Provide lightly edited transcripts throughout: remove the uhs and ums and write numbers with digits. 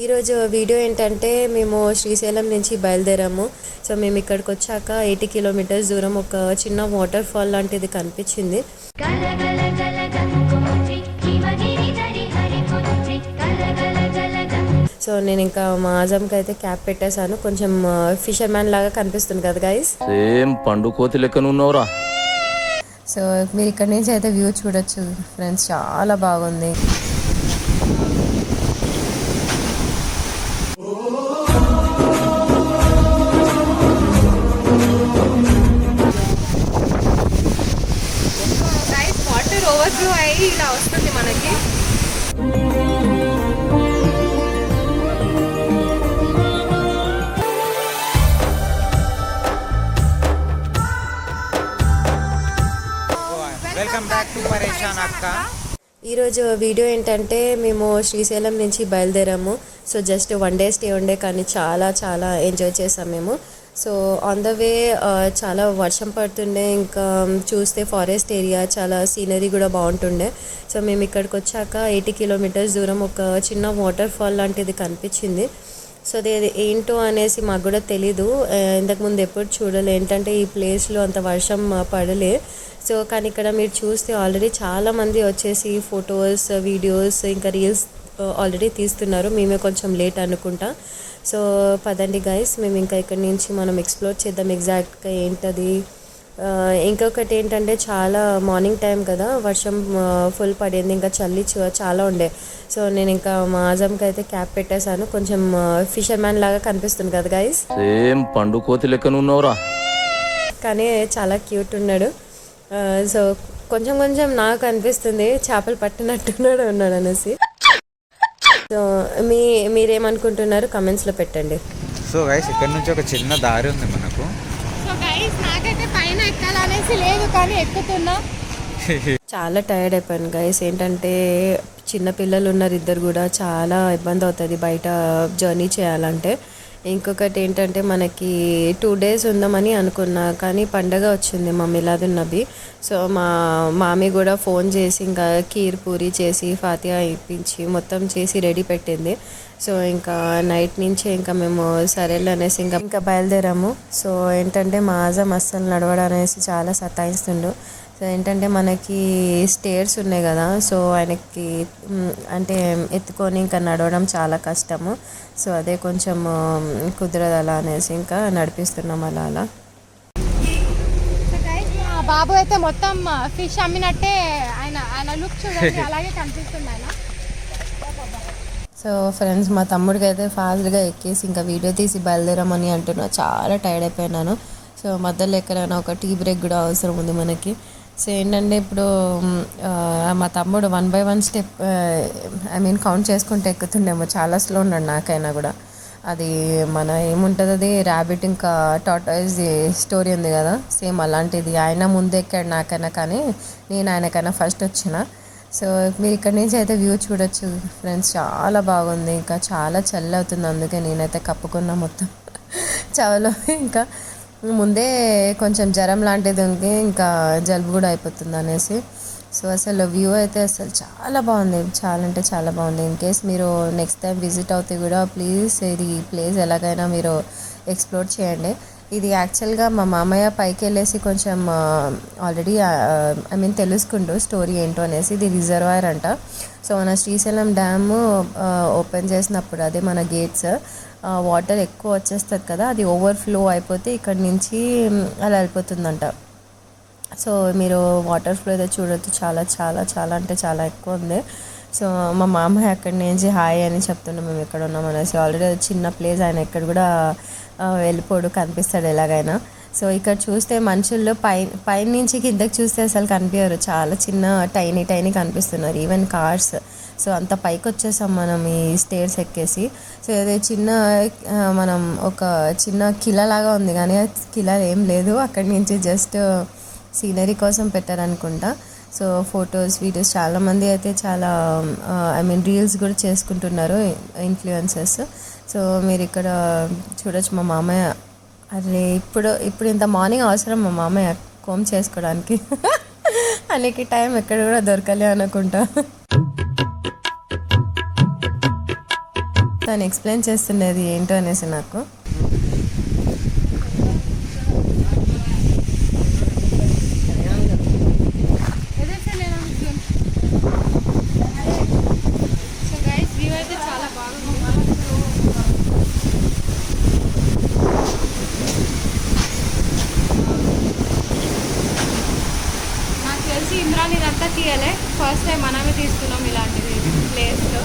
ఈరోజు వీడియో ఏంటంటే మేము శ్రీశైలం నుంచి బయలుదేరాము. సో మేము ఇక్కడికి వచ్చాక 80 కిలోమీటర్స్ దూరం ఒక చిన్న వాటర్ ఫాల్ లాంటిది కనిపించింది. సో నేను ఇంకా మా ఆజంకి అయితే క్యాప్ పెట్టేశాను. కొంచెం ఫిషర్ మ్యాన్ లాగా కనిపిస్తుంది కదా గైస్. సేమ్ పండు కోతి లెక్కన ఉన్నావురా. సో మీరు ఇక్కడ నుంచి అయితే వ్యూ చూడొచ్చు ఫ్రెండ్స్, చాలా బాగుంది. వాటర్ ఓవర్ఫ్లో అయ్యి ఇలా వస్తుంది మనకి. వెల్కమ్ బ్యాక్ టు పరేషాన్ అక్క. ఈరోజు వీడియో ఏంటంటే మేము శ్రీశైలం నుంచి బయలుదేరాము. సో జస్ట్ 1 డే స్టే ఉండే, కానీ చాలా చాలా ఎంజాయ్ చేసాం మేము. సో ఆన్ ద వే చాలా వర్షం పడుతుండే, ఇంకా చూస్తే ఫారెస్ట్ ఏరియా, చాలా సీనరీ కూడా బాగుంటుండే. సో మేము ఇక్కడికి వచ్చాక 80 కిలోమీటర్స్ దూరం ఒక చిన్న వాటర్ ఫాల్ లాంటిది కనిపించింది. సో అది ఏంటో అనేసి మాకు కూడా తెలీదు, ఇంతకుముందు ఎప్పుడు చూడలే. ఏంటంటే ఈ ప్లేస్లో అంత వర్షం పడలే. సో కానీ ఇక్కడ మీరు చూస్తే ఆల్రెడీ చాలామంది వచ్చేసి ఫొటోస్, వీడియోస్, ఇంకా రీల్స్ ఆల్రెడీ తీస్తున్నారు. మేమే కొంచెం లేట్ అనుకుంటా. సో పదండి గైస్, మేము ఇంకా ఇక్కడి నుంచి మనం ఎక్స్ప్లోర్ చేద్దాం ఎగ్జాక్ట్గా ఏంటది. ఇంకొకటి ఏంటంటే చాలా మార్నింగ్ టైం కదా, వర్షం ఫుల్ పడింది, ఇంకా చల్లి చాలా ఉండే. సో నేను ఇంకా మా ఆజంకి అయితే క్యాప్ పెట్టేశాను. కొంచెం ఫిషర్ మ్యాన్ లాగా కనిపిస్తుంది కదా గైస్. సేమ్ పండు కోతి లెక్కన ఉన్నావురా. కానీ చాలా క్యూట్ ఉన్నాడు. సో కొంచెం కొంచెం నాకు అనిపిస్తుంది చేపలు పట్టినట్టున్నాడు ఉన్నాడు అనేసి. సో మీరేమనుకుంటున్నారు కమెంట్స్లో పెట్టండి. సో గైస్, ఇక్కడ నుంచి ఒక చిన్న దారి ఉంది మనకు. సో గైస్, నాకైతే పైన ఎక్కాలనేసి లేదు, కానీ ఎక్కుతున్నా. చాలా టైర్డ్ అయిపోయాను గైస్. ఏంటంటే చిన్న పిల్లలు ఉన్నారు, ఇద్దరు కూడా చాలా ఇబ్బంది అవుతుంది బయట జర్నీ చేయాలంటే. ఇంకొకటి ఏంటంటే మనకి 2 days ఉందామని అనుకున్నా, కానీ పండగ వచ్చింది మా మిలాదున్ నబీ. సో మా మామీ కూడా ఫోన్ చేసి ఇంకా కీర్ పూరి చేసి ఫాతిహా ఇప్పించి మొత్తం చేసి రెడీ పెట్టింది. సో ఇంకా నైట్ నుంచి ఇంకా మేము సరేలే అనేసి ఇంకా బయలుదేరాము. సో ఏంటంటే మా ఆజం అస్సలు నడవడం అనేసి చాలా సతాయిస్తుండు. సో ఏంటంటే మనకి స్టేర్స్ ఉన్నాయి కదా, సో ఆయనకి అంటే ఎత్తుకొని ఇంకా నడవడం చాలా కష్టము. సో అదే కొంచెం కుదరదు అలా అనేసి ఇంకా నడిపిస్తున్నాం అలా అలా. బాబు అయితే మొత్తం ఫిష్ అమ్మినట్టే ఆయన లుక్ చూడండి, అలాగే కనిపిస్తుంది ఆయన. సో ఫ్రెండ్స్, మా తమ్ముడికి అయితే ఫాస్ట్గా ఎక్కేసి ఇంకా వీడియో తీసి బయలుదేరామని అంటున్నా. చాలా టైర్డ్ అయిపోయినాను. సో మధ్యలో ఎక్కడైనా ఒక టీ బ్రేక్ కూడా అవసరం ఉంది మనకి. సో ఏంటంటే ఇప్పుడు మా తమ్ముడు 1 by 1 స్టెప్ కౌంట్ చేసుకుంటే ఎక్కుతుండేమో. చాలా స్లో ఉన్నాడు నాకైనా కూడా. అది మన ఏముంటుంది, అది ర్యాబిట్ ఇంకా టార్టాయిస్ స్టోరీ ఉంది కదా, సేమ్ అలాంటిది. ఆయన ముందు ఎక్కాడు నాకైనా, కానీ నేను ఆయనకైనా ఫస్ట్ వచ్చిన. సో మీరు ఇక్కడి నుంచి అయితే వ్యూ చూడొచ్చు ఫ్రెండ్స్, చాలా బాగుంది. ఇంకా చాలా చల్లి అవుతుంది, అందుకే నేనైతే కప్పుకున్నా మొత్తం చావలో. ఇంకా ముందే కొంచెం జ్వరం లాంటిది ఉంది, ఇంకా జలుబు కూడా అయిపోతుంది అనేసి. సో అసలు వ్యూ అయితే అసలు చాలా బాగుంది, చాలా అంటే చాలా బాగుంది. ఇన్ కేస్ మీరు నెక్స్ట్ టైం విజిట్ అవుతే కూడా ప్లీజ్ ఇది ప్లేస్ ఎలాగైనా మీరు ఎక్స్ప్లోర్ చేయండి. ఇది యాక్చువల్గా మా మామయ్య పైకి వెళ్ళేసి కొంచెం ఆల్రెడీ తెలుసుకుంటూ స్టోరీ ఏంటో అనేసి. ఇది రిజర్వాయర్ అంట. సో మన శ్రీశైలం డ్యామ్ ఓపెన్ చేసినప్పుడు, అదే మన గేట్స్, వాటర్ ఎక్కువ వచ్చేస్తుంది కదా, అది ఓవర్ఫ్లో అయిపోతే ఇక్కడ నుంచి అలా వెళ్ళిపోతుందంట. సో మీరు వాటర్ ఫ్లో అయితే చూడొచ్చు, చాలా చాలా చాలా అంటే చాలా ఎక్కువ ఉంది. సో మా మామయ్య అక్కడి నుంచి హాయ్ అని చెప్తున్నాం మేము ఎక్కడ ఉన్నాం అనేసి. ఆల్రెడీ చిన్న ప్లేస్, ఆయన ఎక్కడ కూడా వెళ్ళిపోడు, కనిపిస్తాడు ఎలాగైనా. సో ఇక్కడ చూస్తే మనుషుల్లో పైన నుంచి కిందకి చూస్తే అసలు కనిపించరు, చాలా చిన్న టైనీ కనిపిస్తున్నారు, ఈవెన్ కార్స్. సో అంత పైకి వచ్చేసాం మనం ఈ స్టేర్స్ ఎక్కేసి. సో అదే చిన్న మనం ఒక చిన్న కిలా లాగా ఉంది, కానీ కిలా ఏం లేదు. అక్కడి నుంచి జస్ట్ సీనరీ కోసం పెట్టారనుకుంటా. సో ఫొటోస్, వీడియోస్ చాలామంది అయితే చాలా రీల్స్ కూడా చేసుకుంటున్నారు ఇన్ఫ్లుయెన్సర్స్. సో మీరు ఇక్కడ చూడొచ్చు మా మామయ్య. అరే ఇప్పుడు ఇంత మార్నింగ్ అవసరం మా మామయ్య కోమ్ చేసుకోవడానికి. అనేకి టైం ఎక్కడ కూడా దొరకలే అనుకుంటా. తను ఎక్స్ప్లెయిన్ చేస్తుండేది ఏంటో అనేసి నాకు. సో గైస్ వ్యూ అయితే చాలా బాగుంది. నాకు తెలిసి ఇమ్రాన్ ఇదంతా తీయలే, ఫస్ట్ టైం మనమే తీసుకున్నాం ఇలాంటిది ప్లేస్లో.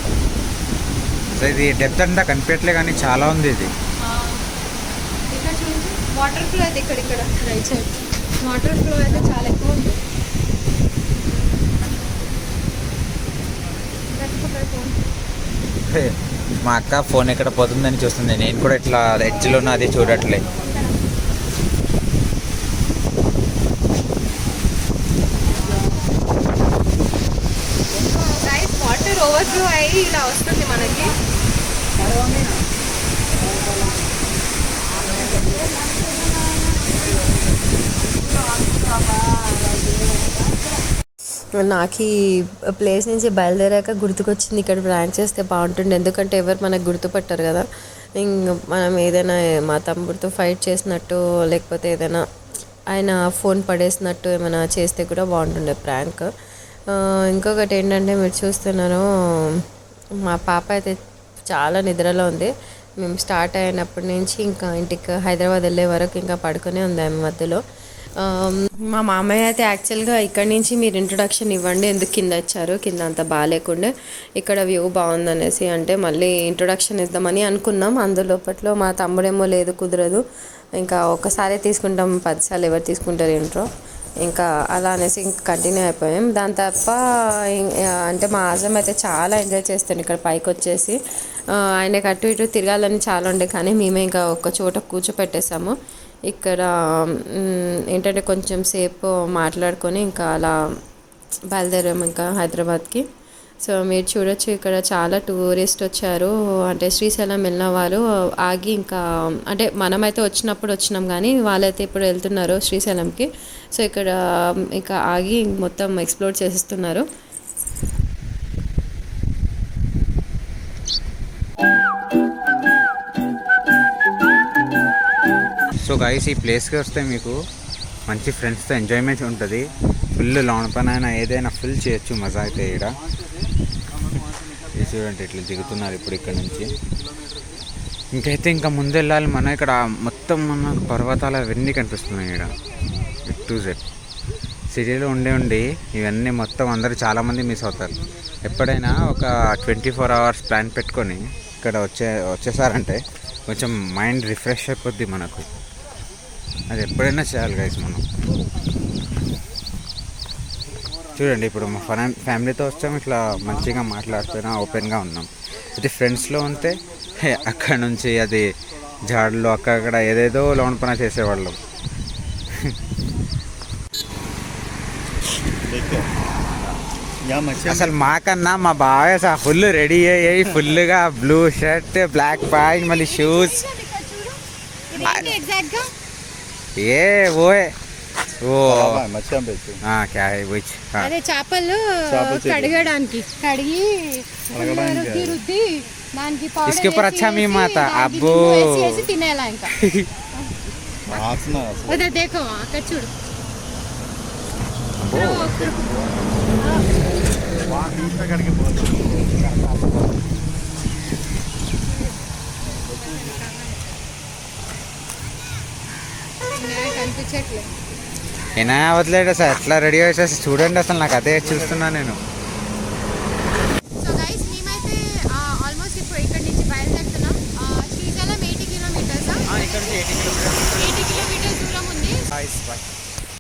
సో ఇది డెప్త్ అంతా కనిపించట్లే కానీ చాలా ఉంది ఇది. ఇక్కడ చూడండి వాటర్ ఫ్లో అయితే ఇక్కడ రైట్ సైడ్ వాటర్ ఫ్లో అయితే చాలా ఎక్కువ ఉంది. మా అక్క ఫోన్ ఎక్కడ పోతుందని చూస్తుంది, నేను కూడా ఇట్లా ఎడ్జ్లో అది చూడట్లే. గైస్ వాటర్ ఓవర్ ఫ్లో అయ్యి ఇలా వస్తుంది మనకి. నాకు ఈ ప్లేస్ నుంచి బయలుదేరాక గుర్తుకొచ్చింది ఇక్కడ బ్రాంచ్ చేస్తే బాగుంటుండే, ఎందుకంటే ఎవరు మనకు గుర్తుపట్టారు కదా. ఇంక మనం ఏదైనా మా తమ్ముడితో ఫైట్ చేసినట్టు లేకపోతే ఏదైనా ఆయన ఫోన్ పడేసినట్టు ఏమైనా చేస్తే కూడా బాగుంటుండే ప్రాంక్. ఇంకొకటి ఏంటంటే మీరు చూస్తున్నారు మా పాప అయితే చాలా నిద్రలో ఉంది. మేము స్టార్ట్ అయినప్పటి నుంచి ఇంకా ఇంటికి హైదరాబాద్ వెళ్ళే వరకు ఇంకా పడుకునే ఉంది ఆమె మధ్యలో. మా మామయ్య అయితే యాక్చువల్గా ఇక్కడ నుంచి మీరు ఇంట్రొడక్షన్ ఇవ్వండి, ఎందుకు కింద వచ్చారు, కింద అంత బాగాలేకుండే ఇక్కడ వ్యూ బాగుందనేసి అంటే మళ్ళీ ఇంట్రొడక్షన్ ఇద్దామని అనుకున్నాం. అందులోపట్లో మా తమ్ముడేమో లేదు కుదరదు, ఇంకా ఒక్కసారి తీసుకుంటాం 10 సార్లు ఎవరు తీసుకుంటారు ఇంట్రో, ఇంకా అలా అనేసి ఇంకా కంటిన్యూ అయిపోయాం. దాని తప్ప అంటే మా ఆజం అయితే చాలా ఎంజాయ్ చేస్తాను ఇక్కడ పైకి వచ్చేసి. ఆయనకు అటు ఇటు తిరగాలని చాలా ఉండే కానీ మేమే ఇంకా ఒక చోట కూర్చోపెట్టేసాము. ఇక్కడ ఏంటంటే కొంచెం సేపు మాట్లాడుకొని ఇంకా అలా బయలుదేరాము ఇంకా హైదరాబాద్కి. సో మీరు చూడొచ్చు ఇక్కడ చాలా టూరిస్ట్ వచ్చారు, అంటే శ్రీశైలం వెళ్ళిన వారు ఆగి ఇంకా అంటే మనమైతే వచ్చినప్పుడు వచ్చినాం కానీ వాళ్ళైతే ఇప్పుడు వెళ్తున్నారు శ్రీశైలంకి. సో ఇక్కడ ఇంకా ఆగి మొత్తం ఎక్స్ప్లోర్ చేస్తున్నారు. సో గైస్ ఈ ప్లేస్కి వస్తే మీకు మంచి ఫ్రెండ్స్తో ఎంజాయ్మెంట్ ఉంటుంది. ఫుల్ లాన్ పని అయినా ఏదైనా ఫుల్ చేయొచ్చు, మజా అయితే ఇక్కడ. ఇది చూడండి ఇట్లా దిగుతున్నారు ఇప్పుడు ఇక్కడ నుంచి. ఇంకైతే ఇంకా ముందు వెళ్ళాలి మనం. ఇక్కడ మొత్తం మన పర్వతాలు అవన్నీ కనిపిస్తున్నాయి ఇక్కడ టు జెడ్. సిటీలో ఉండి ఇవన్నీ మొత్తం అందరూ చాలామంది మిస్ అవుతారు. ఎప్పుడైనా ఒక 24 hours ప్లాన్ పెట్టుకొని ఇక్కడ వచ్చేసారంటే కొంచెం మైండ్ రిఫ్రెష్ అయిపోద్ది మనకు. అది ఎప్పుడైనా చేయాలి గైస్ మనం. చూడండి ఇప్పుడు మా ఫ్యామిలీతో వచ్చాము, ఇట్లా మంచిగా మాట్లాడుతున్నా ఓపెన్గా ఉన్నాం. అయితే ఫ్రెండ్స్లో ఉంటే అక్కడ నుంచి అది జాడులో అక్కడ ఏదేదో లోన్ పని చేసేవాళ్ళం. అసలు మాకన్నా మా బాగా ఫుల్ రెడీ అయ్యి ఫుల్గా బ్లూ షర్ట్ బ్లాక్ ప్యాంట్ మళ్ళీ షూస్ ఏ ఓయే ఓ క్యా హై విచ్ అదే చేపలు కడగడానికి కడిగి రుద్ది దానికి इसके ऊपर अच्छा मीम आता అబ్బో తినేలా ఇంకా అదే దేఖో అక్కడ చూడు కనిపించట్లేదు. అయినా వదిలేడు సార్ ఎట్లా రెడీ అయ్యేసి చూడండి, అసలు నాకు అదే చూస్తున్నా నేను. సో గైస్ మేమైతే ఆల్మోస్ట్ ఇప్పుడు ఇక్కడ నుంచి బయలుదేరుతున్నాం.